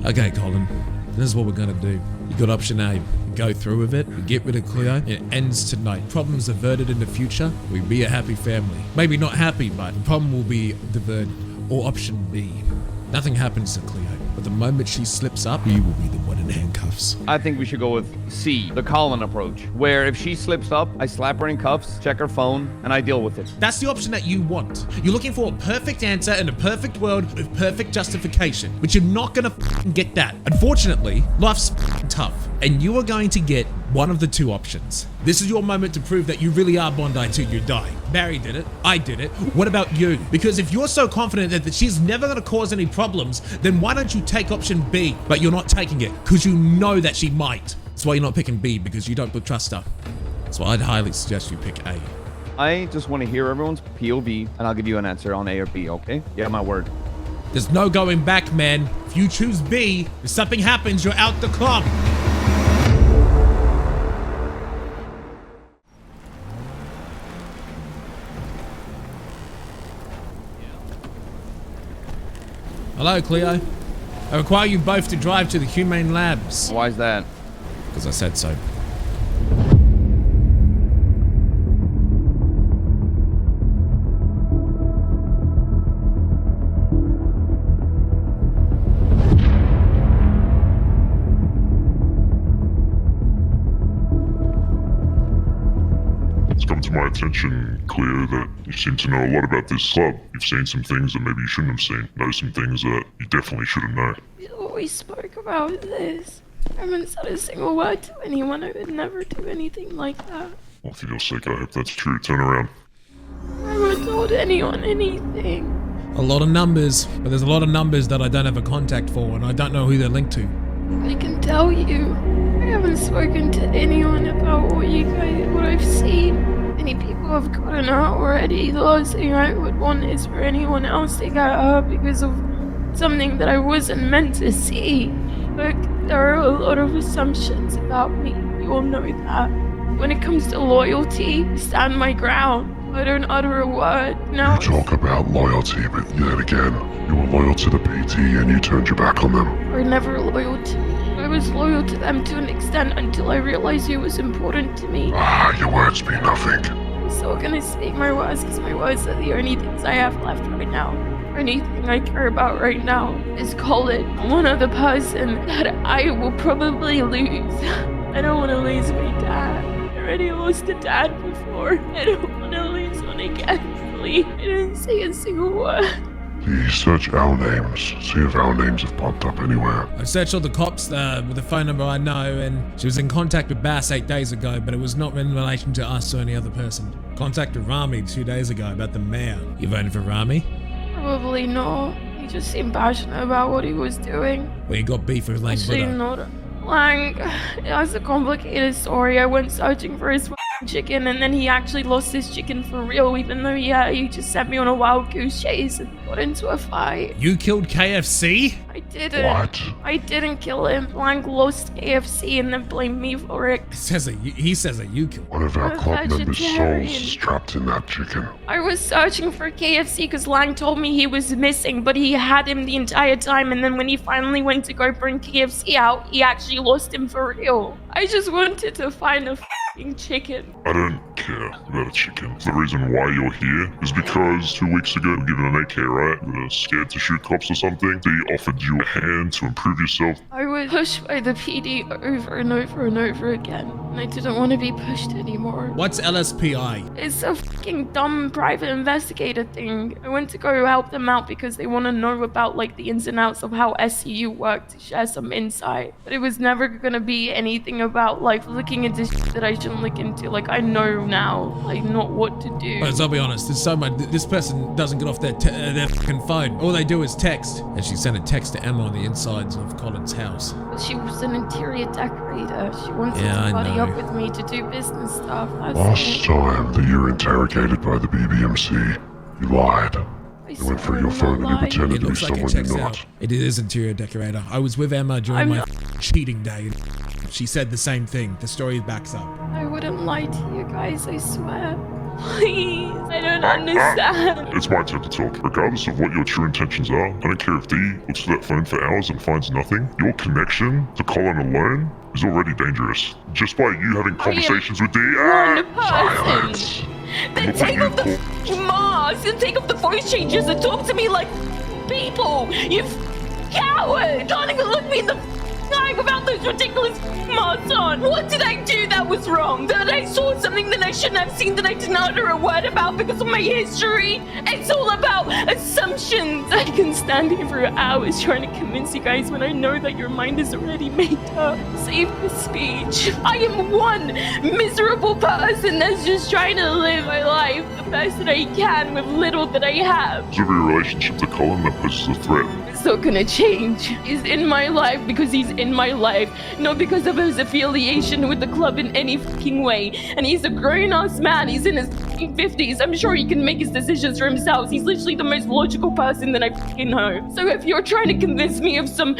Okay, Collin. This is what we're gonna do. You got option A. We go through with it. We get rid of Cleo. It ends tonight. Problems averted in the future. We be a happy family. Maybe not happy, but the problem will be diverted. Or option B. Nothing happens to Cleo. But the moment she slips up, you will be the one in handcuffs. I think we should go with C, the Collin approach, where if she slips up, I slap her in cuffs, check her phone, and I deal with it. That's the option that you want. You're looking for a perfect answer in a perfect world with perfect justification, but you're not gonna get that. Unfortunately, life's tough, and you are going to get one of the two options. This is your moment to prove that you really are Bondi till you die. Barry did it. I did it. What about you? Because if you're so confident that she's never going to cause any problems, then why don't you take option B? But you're not taking it because you know that she might. That's why you're not picking B, because you don't trust her. So I'd highly suggest you pick A. I just want to hear everyone's POV, and I'll give you an answer on A or B, okay? Yeah, my word. There's no going back, man. If you choose B, if something happens, you're out the club. Hello, Cleo. I require you both to drive to the Humane Labs. Why is that? Because I said so. It's come to my attention, Cleo, that you seem to know a lot about this club. You've seen some things that maybe you shouldn't have seen. Know some things that you definitely shouldn't know. We always spoke about this. I haven't said a single word to anyone. I would never do anything like that. Well, for your sake, I hope that's true. Turn around. I haven't told anyone anything. A lot of numbers, but there's a lot of numbers that I don't have a contact for, and I don't know who they're linked to. I can tell you, I haven't spoken to anyone about what I've seen. Many people have gotten hurt already. The last thing I would want is for anyone else to get hurt because of something that I wasn't meant to see. Look, there are a lot of assumptions about me. You all know that. When it comes to loyalty, I stand my ground. I don't utter a word. Now You talk about loyalty, but yet again, you were loyal to the PT and you turned your back on them. they were never loyal to me. I was loyal to them to an extent until I realized it was important to me. Your words mean nothing. I'm still gonna speak my words because my words are the only things I have left right now. The only thing I care about right now is Collin, one other person that I will probably lose. I don't want to lose my dad. I already lost a dad before. I don't want to lose one again. Please. I didn't say a single word. Please search our names. See if our names have popped up anywhere. I searched all the cops with the phone number I know, and she was in contact with Bass 8 days ago, but it was not in relation to us or any other person. Contacted Rami 2 days ago about the mayor. You voted for Rami? Probably not. He just seemed passionate about what he was doing. Well, you got beef with Lang Actually, Buddha. not. Lang, it has a complicated story. I went searching for his chicken, and then he actually lost his chicken for real, even though he just sent me on a wild goose chase and got into a fight. You killed KFC? I didn't. What? I didn't kill him. Lang lost KFC and then blamed me for it. He says that you killed. One of our I'm a club members' vegetarian. souls is trapped in that chicken. I was searching for KFC because Lang told me he was missing, but he had him the entire time, and then when he finally went to go bring KFC out, he actually lost him for real. I just wanted to find a f***ing chicken. I don't care about a chicken. The reason why you're here is because 2 weeks ago you were given an AK, right? You were scared to shoot cops or something. They offered you a hand to improve yourself. I was pushed by the PD over and over and over again, and I didn't want to be pushed anymore. What's LSPI? It's a fucking dumb private investigator thing. I went to go help them out because they want to know about like the ins and outs of how SCU worked to share some insight. But it was never gonna be anything about like looking into shit that I shouldn't look into. Like I know now, like not what to do. But I'll be honest, there's so much. This person doesn't get off their fucking phone. All they do is text. And she sent a text to Emma on the insides of Colin's house. She was an interior decorator. She wanted Yeah, to I buddy know. up with me to do business stuff. That's Last it. time that you were interrogated by the BBMC, you lied. I You went through swear your I'm phone not and you lying. pretended It to be looks like it someone checks you're out. not. It is interior decorator. I was with Emma during I'm my not- cheating day. She said the same thing. The story backs up. I wouldn't lie to you guys, I swear. Please. I don't understand. It's my turn to talk. Regardless of what your true intentions are, I don't care if Dee looks for that phone for hours and finds nothing. Your connection to Collin alone is already dangerous. Just by you having conversations with Dee. One Silence. person. Then take off the mask and take off the voice changes and talk to me like people. You coward! Don't even look me in the eye without those ridiculous masks on. What did I do that was wrong? That I saw something that I shouldn't have seen that I didn't utter a word about because of my history? It's all about assumptions. I can stand here for hours trying to convince you guys when I know that your mind is already made up. Save the speech. I am one miserable person that's just trying to live my life the best that I can with little that I have. Is there a relationship to Collin that poses a threat? It's not gonna change. He's in my life because he's in my life, not because of his affiliation with the club in any fucking way. And he's a grown-ass man. He's in his fucking 50s. I'm sure he can make his decisions for himself. He's literally the most logical person that I fucking know. So if you're trying to convince me of some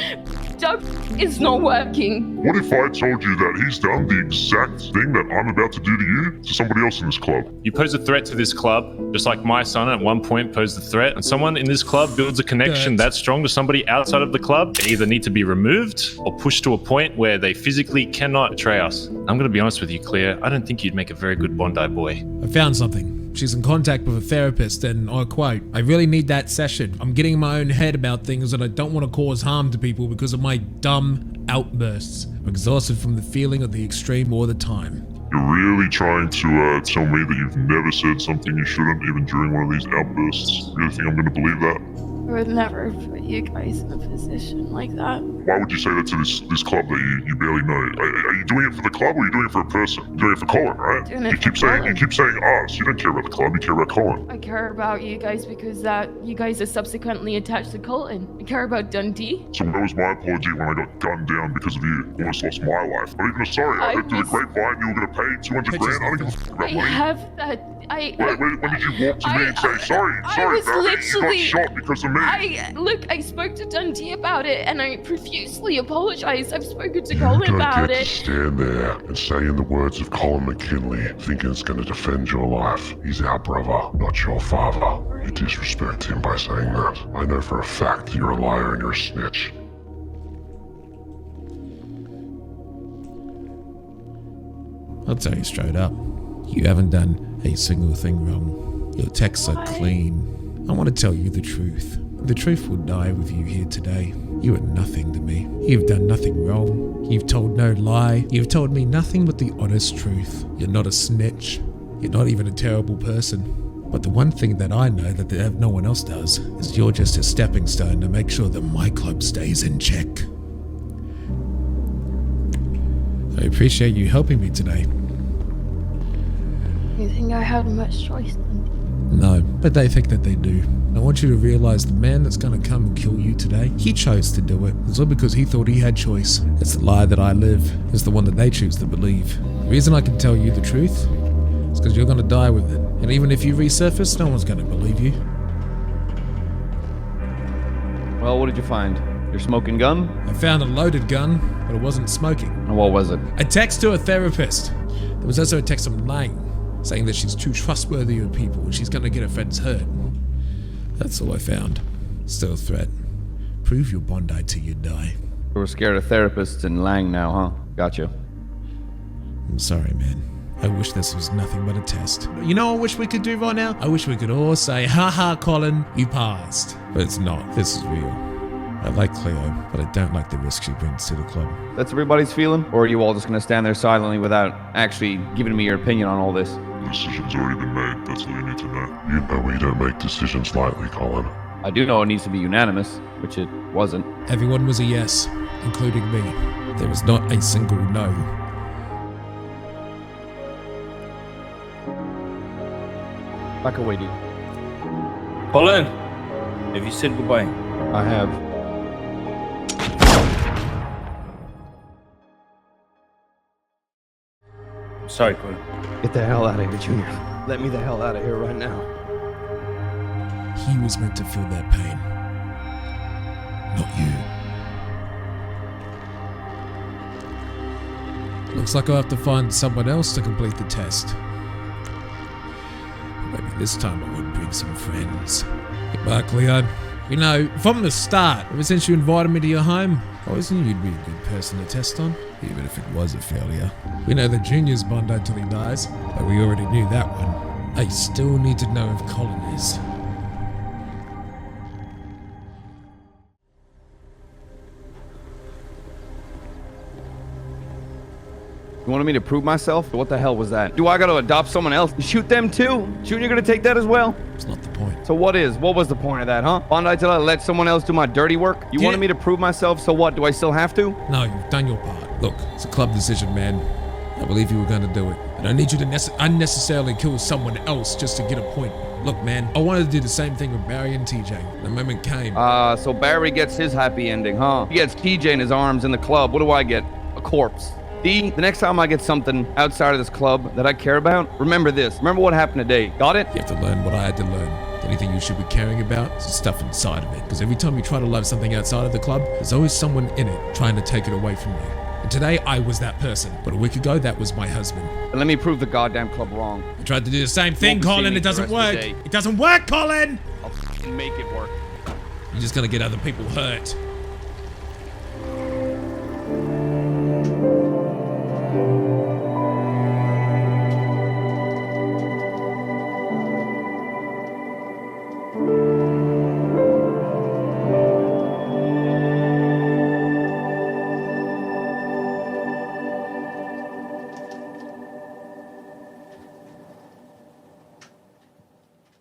stuff, it's not working. What if I told you that he's done the exact thing that I'm about to do to you to somebody else in this club? You pose a threat to this club, just like my son at one point posed a threat, and someone in this club builds a connection that strong to somebody outside of the club. They either need to be removed or pushed to a point where they physically cannot betray us. I'm going to be honest with you, Cleo. I don't think you'd make a very good Bondi boy. I found something. She's in contact with a therapist and I quote, "I really need that session. I'm getting in my own head about things and I don't want to cause harm to people because of my dumb outbursts. I'm exhausted from the feeling of the extreme all the time." You're really trying to tell me that you've never said something you shouldn't, even during one of these outbursts? You really think I'm going to believe that? I would never put you guys in a position like that. Why would you say that to this club that you barely know? Are you doing it for the club or are you doing it for a person? You're doing it for Collin, right? Doing it You for keep saying Collin. us. You don't care about the club. You care about Collin. I care about you guys because that you guys are subsequently attached to Collin. I care about Dundee. So where was my apology when I got gunned down because of you? Almost lost my life. Not even a sorry. I heard through the grapevine you were going to pay 200 grand. I don't give a fuck about I money. have that. When did you walk to me and say, sorry, I was Barry, literally- you got shot because of me? I spoke to Dundee about it and I profusely apologized. I've spoken to Collin about You don't get it. to stand there and say in the words of Collin McKinley, thinking it's going to defend your life. He's our brother, not your father. You disrespect him by saying that. I know for a fact that you're a liar and you're a snitch. I'll tell you straight up. You haven't done a single thing wrong. Your texts are clean. I want to tell you the truth. The truth will die with you here today. You are nothing to me. You've done nothing wrong. You've told no lie. You've told me nothing but the honest truth. You're not a snitch. You're not even a terrible person. But the one thing that I know that no one else does is you're just a stepping stone to make sure that my club stays in check. I appreciate you helping me today. You think I had much choice then? No, but they think that they do. I want you to realize the man that's going to come and kill you today, he chose to do it. It's not because he thought he had choice. It's the lie that I live. It's the one that they choose to believe. The reason I can tell you the truth is because you're going to die with it. And even if you resurface, no one's going to believe you. Well, what did you find? Your smoking gun? I found a loaded gun, but it wasn't smoking. And what was it? A text to a therapist. There was also a text from Lang saying that she's too trustworthy of people and she's going to get her friends hurt. That's all I found. Still a threat. Prove your Bondi till you die. We're scared of therapists in Lang now, huh? Gotcha. I'm sorry, man. I wish this was nothing but a test. You know what I wish we could do right now? I wish we could all say, haha, Collin, you passed. But it's not. This is real. I like Cleo, but I don't like the risk she brings to the club. That's everybody's feeling? Or are you all just gonna stand there silently without actually giving me your opinion on all this? The decision's already been made. That's all you need to know. You know we don't make decisions lightly, Collin. I do know it needs to be unanimous, which it wasn't. Everyone was a yes, including me. There was not a single no. Back away, dude. Collin, have you said goodbye? I have. Sorry, Collin. Get the hell out of here, Junior. Let me the hell out of here right now. He was meant to feel that pain, not you. Looks like I'll have to find someone else to complete the test. Maybe This time I would bring some friends. Goodbye, Cleo. You know, from the start, ever since you invited me to your home, I always knew you'd be a good person to test on, even if it was a failure. We know that Junior's Bondi till he dies, but we already knew that one. I still need to know if Collin is. You wanted me to prove myself? What the hell was that? Do I gotta adopt someone else? Shoot them too? Junior gonna take that as well? It's not the point. So what was the point of that, huh? Bondi till I let someone else do my dirty work? You wanted me to prove myself, so what? Do I still have to? No, you've done your part. Look, it's a club decision, man. I believe you were gonna do it. I don't need you to unnecessarily kill someone else just to get a point. Look, man, I wanted to do the same thing with Barry and TJ. The moment came. So Barry gets his happy ending, huh? He gets TJ in his arms in the club. What do I get? A corpse. D, the next time I get something outside of this club that I care about, remember this. Remember what happened today. Got it? You have to learn what I had to learn. The only thing you should be caring about is the stuff inside of it. Because every time you try to love something outside of the club, there's always someone in it trying to take it away from you. And today, I was that person. But a week ago, that was my husband. And let me prove the goddamn club wrong. I tried to do the same thing, Won't be seeing Collin. me It for the doesn't rest of work. the day. It doesn't work, Collin! I'll f***ing make it work. You're just gonna get other people hurt.